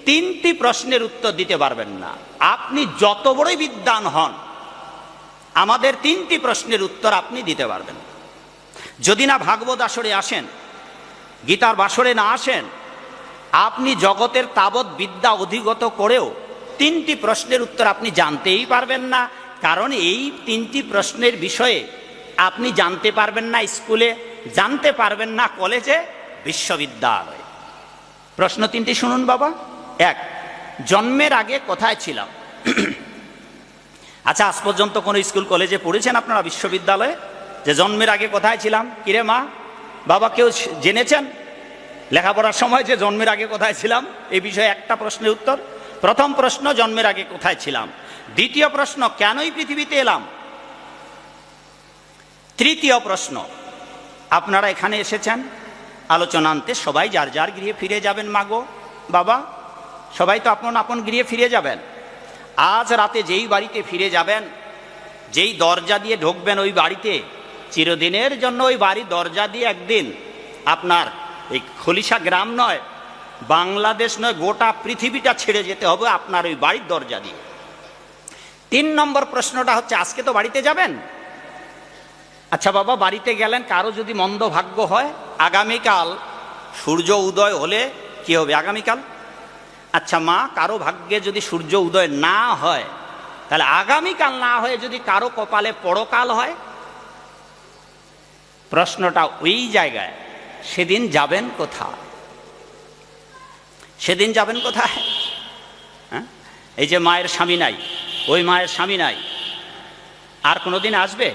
তিনটি প্রশ্নের উত্তর দিতে পারবেন না। আপনি যত বড়ই বিদ্বান হন, আমাদের তিনটি প্রশ্নের উত্তর আপনি দিতে পারবেন। যদি না ভাগবত আসরে আসেন, গীতার বাসরে না আসেন, আপনি জগতের তাবৎ বিদ্যা অধিগত করেও তিনটি প্রশ্নের উত্তর আপনি জানতেই পারবেন না। কারণ এই তিনটি প্রশ্নের বিষয়ে আপনি জানতে পারবেন না স্কুলে, জানতে পারবেন না কলেজে, বিশ্ববিদ্যালয়ে। প্রশ্ন তিনটি শুনুন বাবা। এক, জন্মের আগে কোথায় ছিলাম? আচ্ছা, আজ পর্যন্ত কোনো স্কুল কলেজে পড়েছেন আপনারা, বিশ্ববিদ্যালয়ে, যে জন্মের আগে কোথায় ছিলাম? কিরে মা বাবা, কেউ জেনেছেন লেখাপড়ার সময় যে জন্মের আগে কোথায় ছিলাম? এই বিষয়ে একটা প্রশ্নের উত্তর। প্রথম প্রশ্ন, জন্মের আগে কোথায় ছিলাম। দ্বিতীয় প্রশ্ন, কেনই পৃথিবীতে এলাম। তৃতীয় প্রশ্ন, আপনারা এখানে এসেছেন আলোচনান্তে, সবাই যার যার গৃহে ফিরে যাবেন। মাগো বাবা, সবাই তো আপন আপন গৃহে ফিরে যাবেন। আজ রাতে যেই বাড়িতে ফিরে যাবেন, যেই দরজা দিয়ে ঢুকবেন ওই বাড়িতে, চিরদিনের জন্য ওই বাড়ির দরজা দিয়ে একদিন আপনার এই খলিশা গ্রাম নয়, বাংলাদেশ নয়, গোটা পৃথিবীটা ছেড়ে যেতে হবে আপনার ওই বাড়ির দরজা দিয়ে। 3 নম্বর প্রশ্নটা হচ্ছে, আজকে তো বাড়িতে যাবেন। আচ্ছা বাবা, বাড়িতে গেলেন, কারো যদি মন্দ ভাগ্য হয়, আগামীকাল সূর্য উদয় হলে কি হবে আগামীকাল? আচ্ছা মা, কারো ভাগ্যে যদি সূর্য উদয় না হয়, তাহলে আগামীকাল না হয়ে যদি কারো কপালে পরকাল হয়, প্রশ্নটা ওই জায়গায়, সেদিন যাবেন কোথায়? সেদিন যাবেন কোথায়? হ্যাঁ, এই যে মায়ের স্বামী নাই, ওই মায়ের স্বামী নাই, আর কোনোদিন আসবে?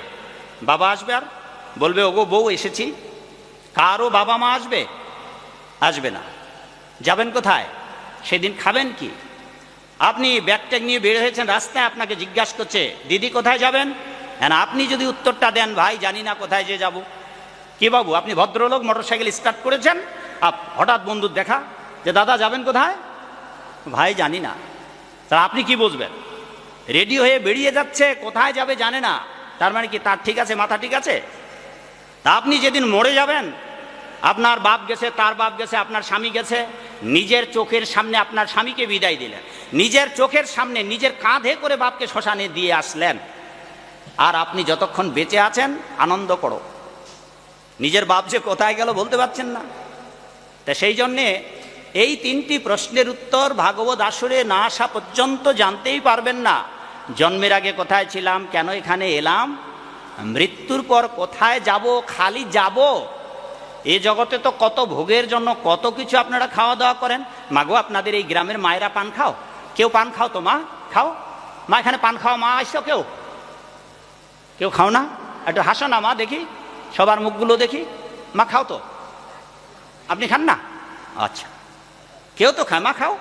বাবা আসবে আর বলবে ওগো বউ এসেছি? কারো বাবা মা আসবে? আসবে না। যাবেন কোথায়? সেদিন খাবেন কি? আপনি ব্যাগ ট্যাগ নিয়ে বের হয়েছেন, রাস্তায় আপনাকে জিজ্ঞাসা করছে দিদি কোথায় যাবেন, হ্যাঁ, আপনি যদি উত্তরটা দেন ভাই জানি না কোথায় যে যাব। কি বাবু, আপনি ভদ্রলোক, মোটরসাইকেল স্টার্ট করেছেন, হঠাৎ বন্ধুর দেখা, যে দাদা যাবেন কোথায়? ভাই জানি না। তা আপনি কি বুঝবেন? রেডি হয়ে বেরিয়ে যাচ্ছে, কোথায় যাবে জানে না, তার মানে কি তার ঠিক আছে, মাথা ঠিক আছে? তা আপনি যেদিন মরে যাবেন, আপনার বাপ গেছে, তার বাপ গেছে, আপনার স্বামী গেছে, নিজের চোখের সামনে আপনার স্বামীকে বিদায় দিলেন, নিজের চোখের সামনে নিজের কাঁধে করে বাপকে শ্মশানে দিয়ে আসলেন, আর আপনি যতক্ষণ বেঁচে আছেন আনন্দ করো। নিজের বাপ যে কোথায় গেল বলতে পারছেন না। তা সেই জন্যে এই তিনটি প্রশ্নের উত্তর ভাগবত আসরে না আসা পর্যন্ত জানতেই পারবেন না। জন্মের আগে কোথায় ছিলাম, কেন এখানে এলাম, মৃত্যুর পর কোথায় যাব, খালি যাব। এ জগতে তো কত ভোগের জন্য কত কিছু আপনারা খাওয়া দাওয়া করেন। মাগো, আপনাদের এই গ্রামের মায়েরা পান খাও? কেউ পান খাও তো? মা খাও? মা এখানে পান খাও? মা আসছো? কেউ কেউ খাও না? একটু হাসো না মা, দেখি সবার মুখগুলো দেখি। মা খাও তো? আপনি খান না? আচ্ছা, কেউ তো খায়। মা খাও?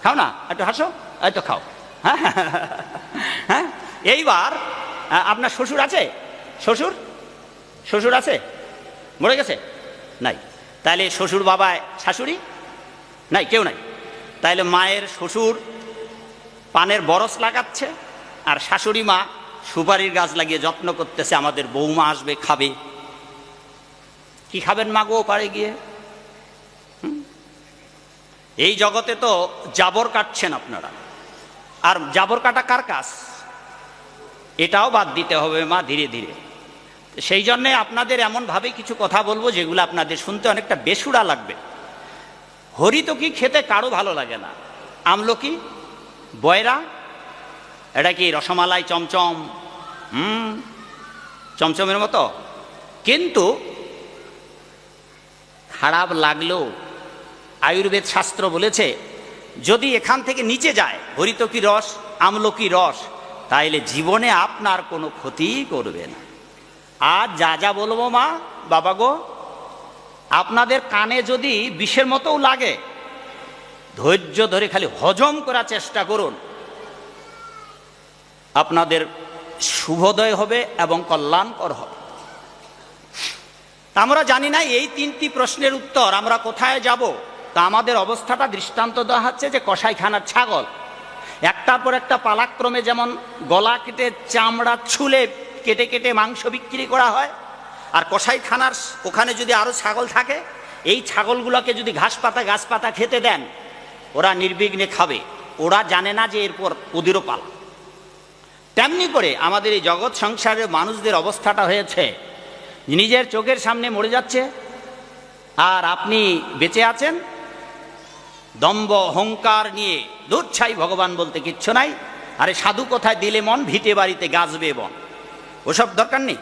খাও না? একটু হাসো। এই তো খাও। হ্যাঁ হ্যাঁ। এইবার আপনার শ্বশুর আছে? শ্বশুর শ্বশুর আছে? মরে গেছে? নাই। তাহলে শ্বশুর বাবায় শাশুড়ি নাই? কেউ নাই। তাইলে মায়ের শ্বশুর পানের বরস লাগাচ্ছে, আর শাশুড়ি মা সুপারির গাছ লাগিয়ে যত্ন করতেছে, আমাদের বৌমা আসবে খাবে। কি খাবেন মাগো পারে গিয়ে? এই জগতে তো জাবর কাটছেন আপনারা, আর জাবর কাটা কার কাজ? এটাও বাদ দিতে হবে মা ধীরে ধীরে। সেই জন্যে আপনাদের এমনভাবে কিছু কথা বলবো যেগুলো আপনাদের শুনতে অনেকটা বেসুরা লাগবে। হরিতকি খেতে কারো ভালো লাগে না, আমলকি, বয়রা, এটা কি রসমালাই চমচম, চমচমের মতো, কিন্তু খারাপ লাগলেও আয়ুর্বেদ শাস্ত্র বলেছে যদি এখান থেকে নিচে যায় হরিতকি রস, আমলকি রস, তাইলে জীবনে আপনার কোনো ক্ষতি করবে না। আর যা যা বলবো মা বাবা গো, আপনাদের কানে যদি বিষের মতোও লাগে, ধৈর্য ধরে খালি হজম করার চেষ্টা করুন, আপনাদের শুভোদয় হবে এবং কল্যাণকর হবে। আমরা জানি না এই তিনটি প্রশ্নের উত্তর আমরা কোথায় যাব। তা আমাদের অবস্থাটা দৃষ্টান্ত দেওয়া হচ্ছে যে কসাইখানার ছাগল, একটার পর একটা পালাক্রমে যেমন গলা কেটে চামড়া ছুলে কেটে কেটে মাংস বিক্রি করা হয়, আর কসাইখানার ওখানে যদি আরো ছাগল থাকে, এই ছাগলগুলোকে যদি ঘাস পাতা গাছপাতা খেতে দেন, ওরা নির্বিঘ্নে খাবে, ওরা জানে না যে এরপর ওদেরও পালা। তেমনি করে আমাদের এই জগৎ সংসারের মানুষদের অবস্থাটা হয়েছে, নিজের চোখের সামনে মরে যাচ্ছে আর আপনি বেঁচে আছেন দম্ভ অহংকার নিয়ে। দূরছাই ভগবান বলতে কিচ্ছু নাই, আরে সাধু কোথায় দিলে মন, ভিটে বাড়িতে গাছবে বন, ওসব দরকার নেই।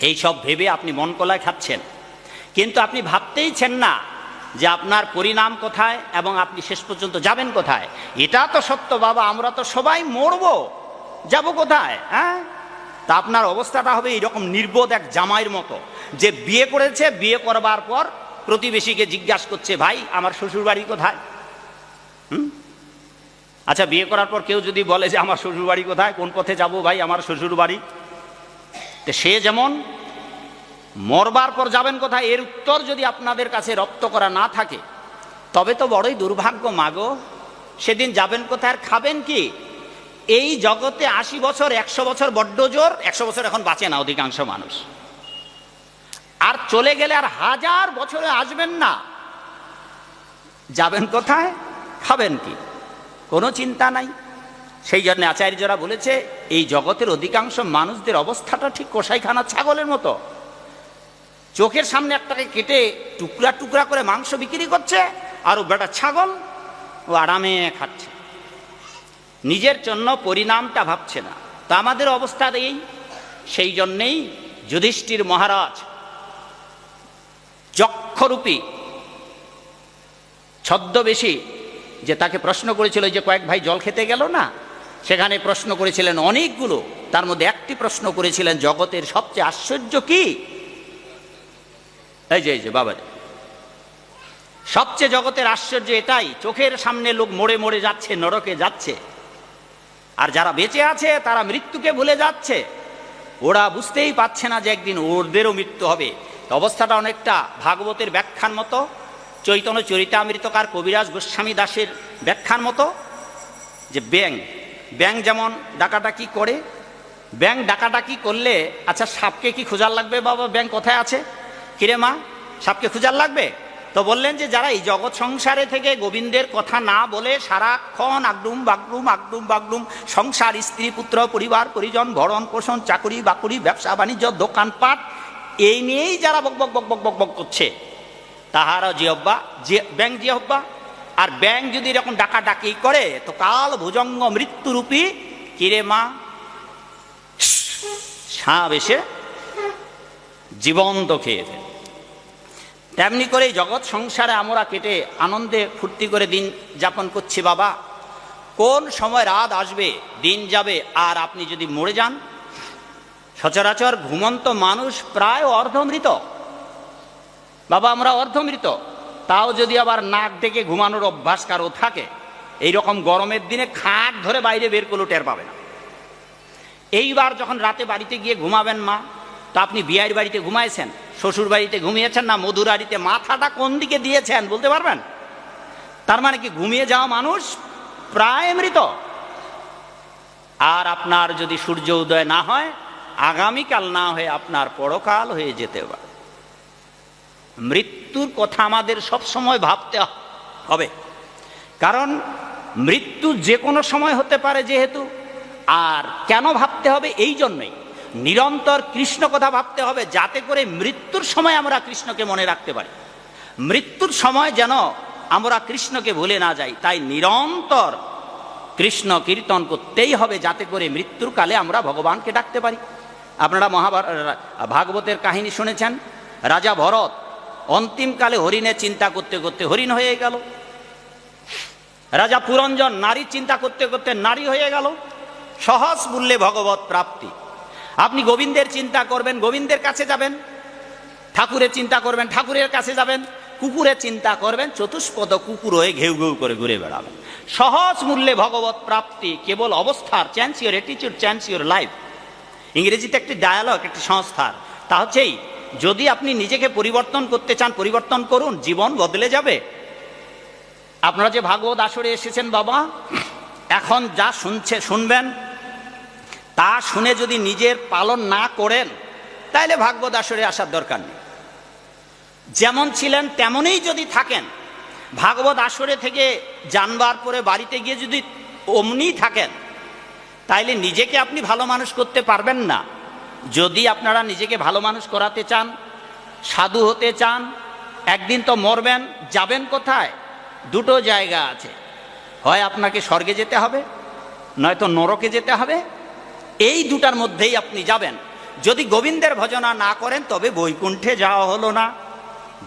এই সব ভেবে আপনি মন কলায় খাচ্ছেন, কিন্তু আপনি ভাবতেইছেন না যে আপনার পরিণাম কোথায় এবং আপনি শেষ পর্যন্ত যাবেন কোথায়। এটা তো সত্য বাবা, আমরা তো সবাই মরবো, যাব কোথায়? হ্যাঁ, তা আপনার অবস্থাটা হবে এইরকম নির্বোধ এক জামাইয়ের মতো, যে বিয়ে করেছে, বিয়ে করবার পর প্রতিবেশীকে জিজ্ঞাসা করছে, ভাই আমার শ্বশুর বাড়ি কোথায়? আচ্ছা, বিয়ে করার পর কেউ যদি বলে যে আমার শ্বশুর বাড়ি কোথায়, কোন পথে যাব ভাই আমার শ্বশুর বাড়ি, তো সে যেমন মরবার পর যাবেন কোথায় এর উত্তর যদি আপনাদের কাছে রপ্ত করা না থাকে, তবে তো বড়ই দুর্ভাগ্য মাগো। সেদিন যাবেন কোথায় আর খাবেন কি? এই জগতে 80 বছর 100 বছর বড্ড জোর, 100 বছর এখন বাঁচে না অধিকাংশ মানুষ, আর চলে গেলে আর 1000 বছরে আসবেন না। যাবেন কোথায়, খাবেন কি, কোনো চিন্তা নাই। সেই জন্য আচার্যরা বলেছে এই জগতের অধিকাংশ মানুষদের অবস্থাটা ঠিক কসাইখানা ছাগলের মতো। চোখের সামনে একটাকে কেটে টুকরা টুকরা করে মাংস বিক্রি করছে, আর ও বেটা ছাগল, ও আরামে খাচ্ছে, নিজের জন্য পরিণামটা ভাবছে না। তা আমাদের অবস্থা এই। সেই জন্যেই যুধিষ্ঠির মহারাজ যক্ষরূপী ছদ্মবেশী যে তাকে প্রশ্ন করেছিল, যে কয়েক ভাই জল খেতে গেল না, সেখানে প্রশ্ন করেছিলেন অনেকগুলো, তার মধ্যে একটি প্রশ্ন করেছিলেন, জগতের সবচেয়ে আশ্চর্য কি? এই যে বাবা, সবচেয়ে জগতের আশ্চর্য এটাই, চোখের সামনে লোক মরে মরে যাচ্ছে, নরকে যাচ্ছে, আর যারা বেঁচে আছে তারা মৃত্যুকে ভুলে যাচ্ছে। ওরা বুঝতেই পারছে না যে একদিন ওদেরও মৃত্যু হবে। অবস্থাটা অনেকটা ভাগবতের ব্যাখ্যার মতো, চৈতন্য চরিতামৃতকার কবিরাজ গোস্বামী দাসের ব্যাখ্যার মতো, যে ব্যাং যেমন ডাকাডাকি করে, ব্যাং ডাকাডাকি করলে, আচ্ছা সাপকে কি খোঁজার লাগবে বাবা, ব্যাং কোথায় আছে, কিরে মা সাপকে খোঁজার লাগবে? তো বললেন যে যারা এই জগৎ সংসারে থেকে গোবিন্দের কথা না বলে সারাক্ষণ আগডুম বাগডুম আগডুম বাগডুম সংসার, স্ত্রী পুত্র পরিবার পরিজন, ভরণ পোষণ, চাকুরি বাকুরি, ব্যবসা বাণিজ্য, দোকানপাট, এই নিয়েই যারা বক বক বক বক বক বক করছে, তাহারা জিহ্বা, ব্যাং জিহ্বা। আর ব্যাং যদি এরকম ডাকাডাকি করে তো কাল ভুজঙ্গ মৃত্যুরূপী কিরে মা সাপ এসে জীবন্ত খেয়ে ফেলে। তেমনি করে জগৎ সংসারে আমরা কেটে আনন্দে ফুর্তি করে দিন যাপন করছি বাবা। কোন সময় রাত আসবে, দিন যাবে, আর আপনি যদি মরে যান। সচরাচর ঘুমন্ত মানুষ প্রায় অর্ধমৃত বাবা, আমরা অর্ধমৃত। তাও যদি আবার নাক ডেকে ঘুমানোর অভ্যাস কারো থাকে, এইরকম গরমের দিনে খাট ধরে বাইরে বের করলেও টের পাবে না। এইবার যখন রাতে বাড়িতে গিয়ে ঘুমাবেন মা, তা আপনি বিয়ের বাড়িতে ঘুমাইছেন, শ্বশুর বাড়িতে ঘুমিয়েছেন, না মধুর বাড়িতে, মাথাটা কোন দিকে দিয়েছেন বলতে পারবেন? তার মানে কি ঘুমিয়ে যাওয়া মানুষ প্রায় মৃত। আর আপনার যদি সূর্য উদয় না হয়, আগামীকাল না হয়ে আপনার পরকাল হয়ে যেতে পারে। মৃত্যুর কথা আমাদের সব সময় ভাবতে হবে, কারণ মৃত্যু যে কোনো সময় হতে পারে যেহেতু। আর কেন ভাবতে হবে? এই জন্যই নিরন্তর কৃষ্ণ কথা ভাবতে হবে, যাতে করে মৃত্যুর সময় আমরা কৃষ্ণকে মনে রাখতে পারি, মৃত্যুর সময় যেন আমরা কৃষ্ণকে ভুলে না যাই। তাই নিরন্তর কৃষ্ণ কীর্তন করতেই হবে, যাতে করে মৃত্যুর কালে আমরা ভগবানকে ডাকতে পারি। আপনারা ভাগবতের কাহিনী শুনেছেন, রাজা ভরত অন্তিমকালে হরিণের চিন্তা করতে করতে হরিণ হয়ে গেল, রাজা পুরঞ্জন নারীর চিন্তা করতে করতে নারী হয়ে গেল। সহজ মূল্যে ভগবত প্রাপ্তি। আপনি গোবিন্দের চিন্তা করবেন, গোবিন্দের কাছে যাবেন, ঠাকুরের চিন্তা করবেন, ঠাকুরের কাছে যাবেন, কুকুরের চিন্তা করবেন, চতুষ্পদ কুকুর হয়ে ঘেউ ঘেউ করে ঘুরে বেড়াবেন। সহজ মূল্যে ভগবত প্রাপ্তি কেবল অবস্থার, change your attitude, change your life. ইংরেজিতে একটি ডায়ালগ, একটি সংস্থার, তা হচ্ছেই যদি আপনি নিজেকে পরিবর্তন করতে চান, পরিবর্তন করুন, জীবন বদলে যাবে। আপনারা যে ভাগবত আসরে এসেছেন বাবা, এখন যা শুনবেন তা শুনে যদি নিজের পালন না করেন, তাহলে ভাগবত আসরে আসার দরকার নেই। যেমন ছিলেন তেমনই যদি থাকেন, ভাগবত আসরে থেকে জানবার পরে বাড়িতে গিয়ে যদি অমনি থাকেন, তাইলে নিজেকে আপনি ভালো মানুষ করতে পারবেন না। যদি আপনারা নিজেকে ভালো মানুষ করাতে চান, সাধু হতে চান, একদিন তো মরবেন, যাবেন কোথায়? দুটো জায়গা আছে, হয় আপনাকে স্বর্গে যেতে হবে, নয়তো নরকে যেতে হবে। এই দুটার মধ্যেই আপনি যাবেন। যদি গোবিন্দের ভজনা না করেন তবে বৈকুণ্ঠে যাওয়া হলো না,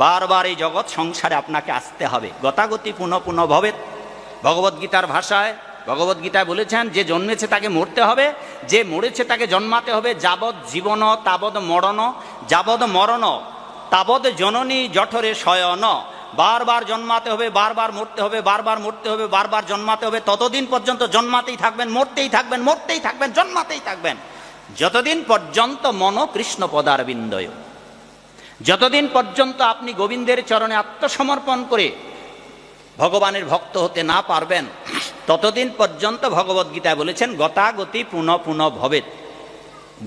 বারবার এই জগৎ সংসারে আপনাকে আসতে হবে। গতাগতি পুনঃ পুনঃ ভবেৎ। ভগবদ্গীতার ভাষায় ভগবদ্গীতায় বলেছেন, যে জন্মেছে তাকে মরতে হবে, যে মরেছে তাকে জন্মাতে হবে। যাবৎ জীবন তাবৎ মরণ, যাবৎ মরণ তাবৎ জননী জঠরে শয়ন। বারবার জন্মাতে হবে, বারবার মরতে হবে, বারবার মরতে হবে, বারবার জন্মাতে হবে। ততদিন পর্যন্ত জন্মাতেই থাকবেন, মরতেই থাকবেন, মরতেই থাকবেন, জন্মাতেই থাকবেন, যতদিন পর্যন্ত মন কৃষ্ণ পদারবিন্দয়। যতদিন পর্যন্ত আপনি গোবিন্দের চরণে আত্মসমর্পণ করে ভগবানের ভক্ত হতে না পারবেন, ততদিন পর্যন্ত ভগবদ্গীতায় বলেছেন গতাগতি পুনঃ পুনঃ ভবেৎ।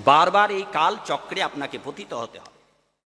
বারবার এই কাল চক্রে আপনাকে পতিত হতে হবে।